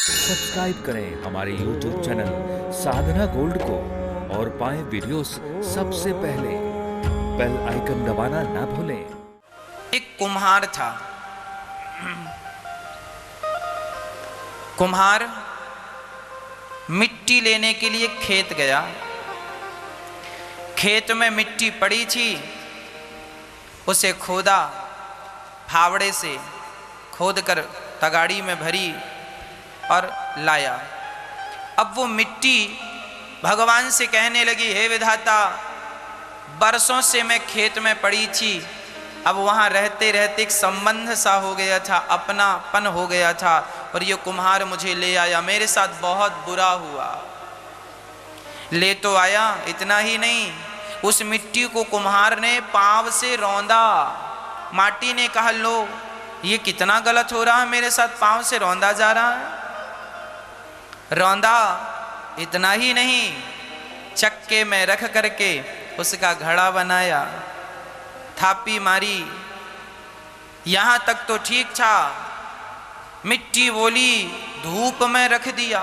Subscribe करें हमारे YouTube channel साधना gold को और पाएं वीडियोस सबसे पहले। बेल आइकन दबाना ना भूलें। एक कुम्हार था। कुम्हार मिट्टी लेने के लिए खेत गया। खेत में मिट्टी पड़ी थी, उसे खोदा, फावड़े से खोदकर तगाड़ी में भरी और लाया। अब वो मिट्टी भगवान से कहने लगी, हे विधाता, बरसों से मैं खेत में पड़ी थी, अब वहाँ रहते रहते एक संबंध सा हो गया था, अपनापन हो गया था, और ये कुम्हार मुझे ले आया, मेरे साथ बहुत बुरा हुआ। ले तो आया, इतना ही नहीं, उस मिट्टी को कुम्हार ने पांव से रौंदा। माटी ने कहा, लो ये कितना गलत हो रहा है, मेरे साथ पांव से रौंदा जा रहा है। रौंदा, इतना ही नहीं, चक्के में रख करके उसका घड़ा बनाया, थापी मारी। यहां तक तो ठीक था, मिट्टी बोली, धूप में रख दिया,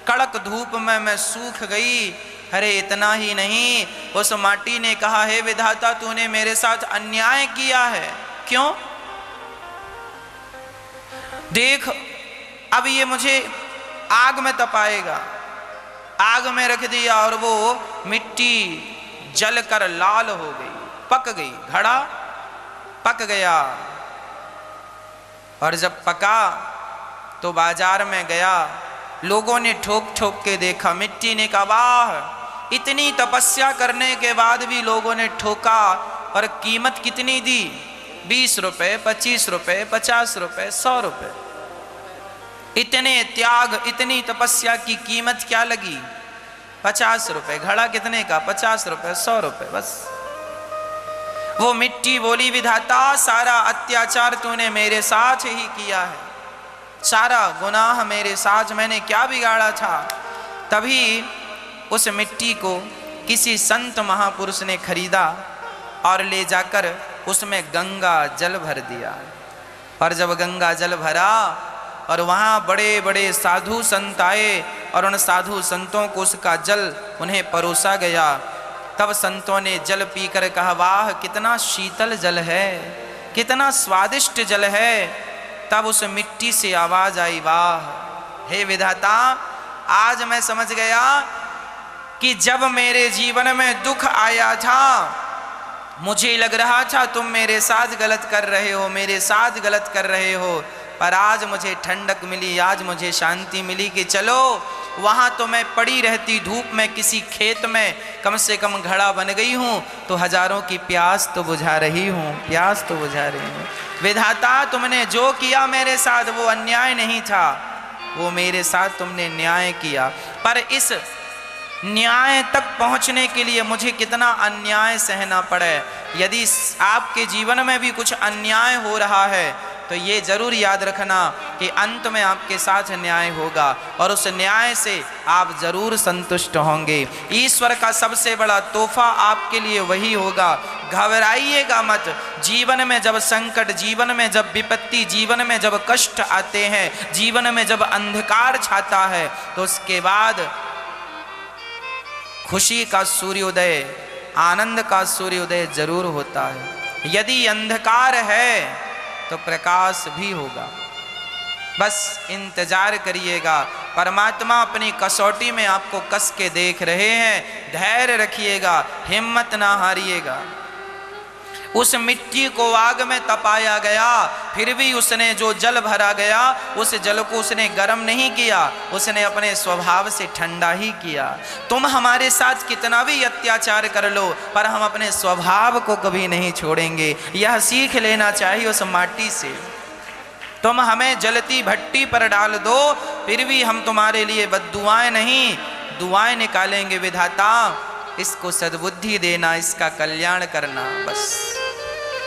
कड़क धूप में मैं सूख गई। अरे इतना ही नहीं, उस माटी ने कहा, हे विधाता, तूने मेरे साथ अन्याय किया है। क्यों? देख, अब ये मुझे आग में तपाएगा। आग में रख दिया और वो मिट्टी जलकर लाल हो गई, पक गई, घड़ा पक गया। और जब पका तो बाजार में गया, लोगों ने ठोक ठोक के देखा। मिट्टी ने कहा, वाह, इतनी तपस्या करने के बाद भी लोगों ने ठोका। और कीमत कितनी दी? 20 रुपए, 25 रुपए, 50 रुपए, 100 रुपए। इतने त्याग, इतनी तपस्या की कीमत क्या लगी? 50 रुपए। घड़ा कितने का? 50 रुपए, 100 रुपए, बस। वो मिट्टी बोली, विधाता, सारा अत्याचार तूने मेरे साथ ही किया है, सारा गुनाह मेरे साथ, मैंने क्या बिगाड़ा था? तभी उस मिट्टी को किसी संत महापुरुष ने खरीदा और ले जाकर उसमें गंगा जल भर दिया। और जब गंगा जल भरा और वहाँ बड़े बड़े साधु संत आए और उन साधु संतों को उसका जल उन्हें परोसा गया, तब संतों ने जल पीकर कहा, वाह, कितना शीतल जल है, कितना स्वादिष्ट जल है। तब उस मिट्टी से आवाज आई, वाह, हे विधाता, आज मैं समझ गया कि जब मेरे जीवन में दुख आया था, मुझे लग रहा था तुम मेरे साथ गलत कर रहे हो, मेरे साथ गलत कर रहे हो, पर आज मुझे ठंडक मिली, आज मुझे शांति मिली कि चलो, वहाँ तो मैं पड़ी रहती धूप में किसी खेत में, कम से कम घड़ा बन गई हूँ तो हजारों की प्यास तो बुझा रही हूँ, प्यास तो बुझा रही हूँ। विधाता, तुमने जो किया मेरे साथ वो अन्याय नहीं था, वो मेरे साथ तुमने न्याय किया, पर इस न्याय तक पहुंचने के लिए मुझे कितना अन्याय सहना पड़े। यदि आपके जीवन में भी कुछ अन्याय हो रहा है तो ये जरूर याद रखना कि अंत में आपके साथ न्याय होगा और उस न्याय से आप जरूर संतुष्ट होंगे। ईश्वर का सबसे बड़ा तोहफा आपके लिए वही होगा। घबराइएगा मत। जीवन में जब संकट, जीवन में जब विपत्ति, जीवन में जब कष्ट आते हैं, जीवन में जब अंधकार छाता है, तो उसके बाद खुशी का सूर्योदय, आनंद का सूर्योदय जरूर होता है। यदि अंधकार है तो प्रकाश भी होगा। बस इंतजार करिएगा, परमात्मा अपनी कसौटी में आपको कस के देख रहे हैं। धैर्य रखिएगा, हिम्मत ना हारिएगा। उस मिट्टी को आग में तपाया गया, फिर भी उसने जो जल भरा गया, उस जल को उसने गर्म नहीं किया, उसने अपने स्वभाव से ठंडा ही किया। तुम हमारे साथ कितना भी अत्याचार कर लो, पर हम अपने स्वभाव को कभी नहीं छोड़ेंगे। यह सीख लेना चाहिए उस माटी से। तुम हमें जलती भट्टी पर डाल दो, फिर भी हम तुम्हारे लिए बद्दुआएं नहीं, दुआएं निकालेंगे। विधाता, इसको सद्बुद्धि देना, इसका कल्याण करना, बस।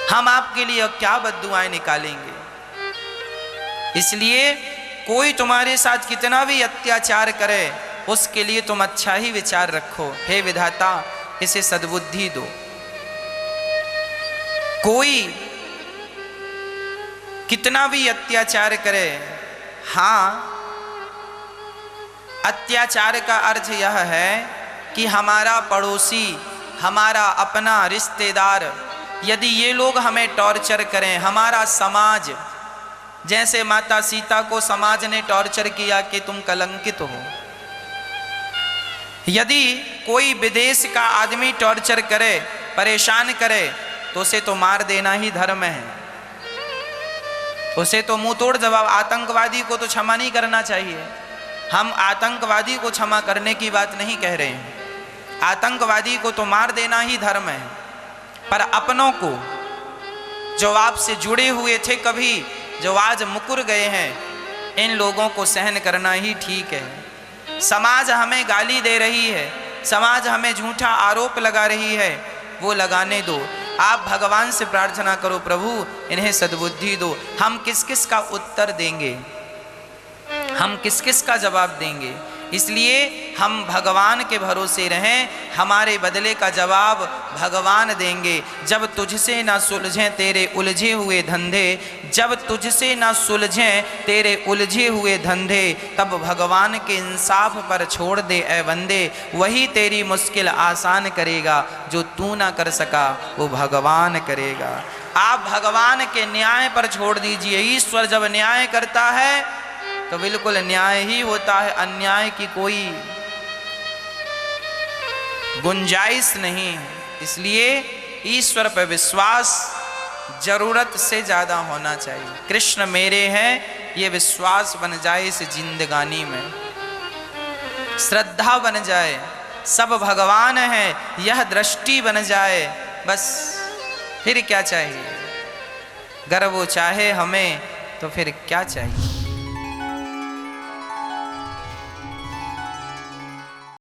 हम आपके लिए क्या बद्दुआएं निकालेंगे? इसलिए कोई तुम्हारे साथ कितना भी अत्याचार करे, उसके लिए तुम अच्छा ही विचार रखो। हे विधाता, इसे सद्बुद्धि दो। कोई कितना भी अत्याचार करे, हाँ, अत्याचार का अर्थ यह है कि हमारा पड़ोसी, हमारा अपना रिश्तेदार, यदि ये लोग हमें टॉर्चर करें, हमारा समाज, जैसे माता सीता को समाज ने टॉर्चर किया कि तुम कलंकित हो, यदि कोई विदेश का आदमी टॉर्चर करे, परेशान करे, तो उसे तो मार देना ही धर्म है, उसे तो मुंह तोड़ जवाब। आतंकवादी को तो क्षमा नहीं करना चाहिए। हम आतंकवादी को क्षमा करने की बात नहीं कह रहे हैं, आतंकवादी को तो मार देना ही धर्म है। पर अपनों को, जो आपसे जुड़े हुए थे कभी, जो आज मुकर गए हैं, इन लोगों को सहन करना ही ठीक है। समाज हमें गाली दे रही है, समाज हमें झूठा आरोप लगा रही है, वो लगाने दो। आप भगवान से प्रार्थना करो, प्रभु इन्हें सद्बुद्धि दो। हम किस किस का उत्तर देंगे, हम किस किस का जवाब देंगे? इसलिए हम भगवान के भरोसे रहें, हमारे बदले का जवाब भगवान देंगे। जब तुझसे ना सुलझें तेरे उलझे हुए धंधे, जब तुझसे ना सुलझें तेरे उलझे हुए धंधे, तब भगवान के इंसाफ पर छोड़ दे ए बंदे। वही तेरी मुश्किल आसान करेगा, जो तू ना कर सका वो भगवान करेगा। आप भगवान के न्याय पर छोड़ दीजिए। ईश्वर जब न्याय करता है तो बिल्कुल न्याय ही होता है, अन्याय की कोई गुंजाइश नहीं है। इसलिए ईश्वर पर विश्वास जरूरत से ज्यादा होना चाहिए। कृष्ण मेरे हैं, ये विश्वास बन जाए इस जिंदगानी में, श्रद्धा बन जाए, सब भगवान है यह दृष्टि बन जाए, बस फिर क्या चाहिए? अगर वो चाहे हमें तो फिर क्या चाहिए?